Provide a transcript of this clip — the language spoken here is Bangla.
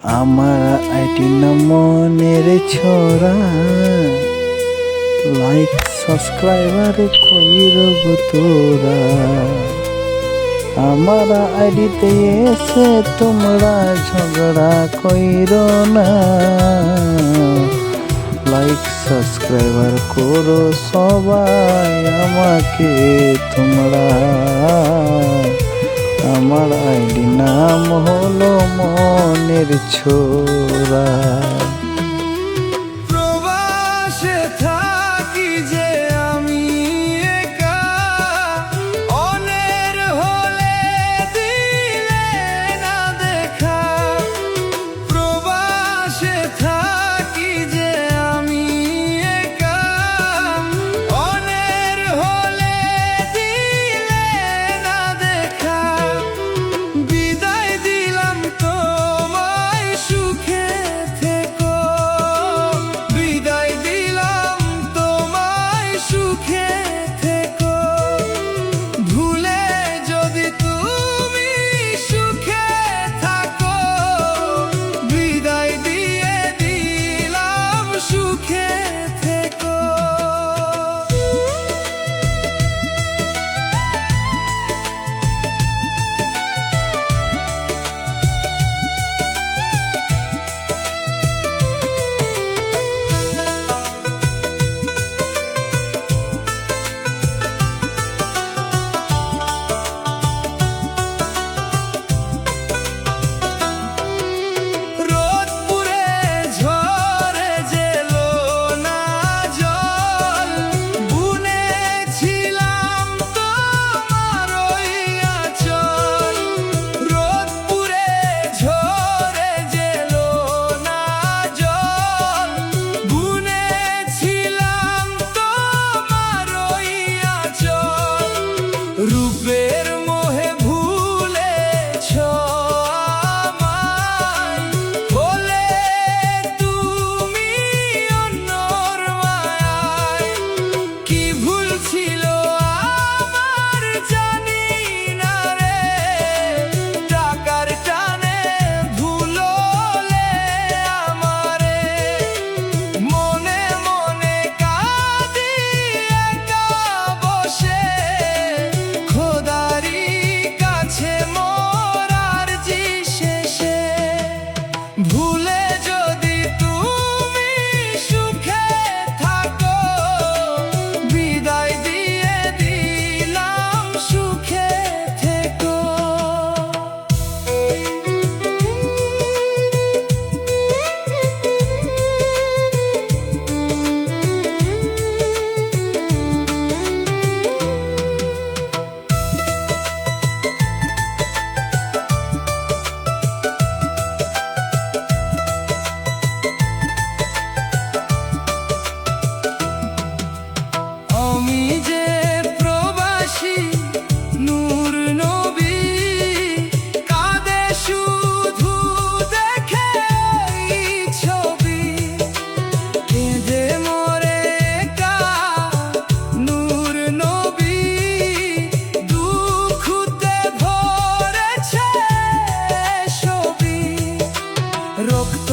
আমার আইডি না মনের ছোরা, লাইক সাবস্ক্রাইবার কইর গো তোরা। আমার আইডিতে এসে তোমরা ঝগড়া কইর না, লাইক সাবস্ক্রাইবার করো সবাই আমাকে তোমরা। আমার আইডি নাম হলো মনের ছোরা। প্রবাসে থাকি যে আমি একা, অনের হলে দিলে না দেখা। প্রবাসে থাকি যে আমি একা, অনের হলে দিলে না দেখা। বিদায় দিলাম তোমায় সুখে থেকো, বিদায় দিলাম তোমায় সুখে থেকো। ভুলে যদি তুমি সুখে থাকো, বিদায় দিয়ে দিলাম সুখে থেকো। রূপের মোহে ভুলেছ আমায়, বলে তুমি অন্যর মায়ায়। কি ভুল ছিল আমার জানি না রে, টাকার টানে ভুললে আমারে। মনে মনে কাঁদি একা বসে, খোদারি কাছে মোর আরজি শেষে। ভুলে যদি তুমি সুখে থাকো, বিদায় দিয়ে দিলাম সুখে থেকো। আমি যে প্রবাসী নূর নবী, কাঁদে শুধু দেখে ওই ছবি। কেঁদে মরে একা নূর নবী, দুঃখতে ভরেছে ছবি। রক্ত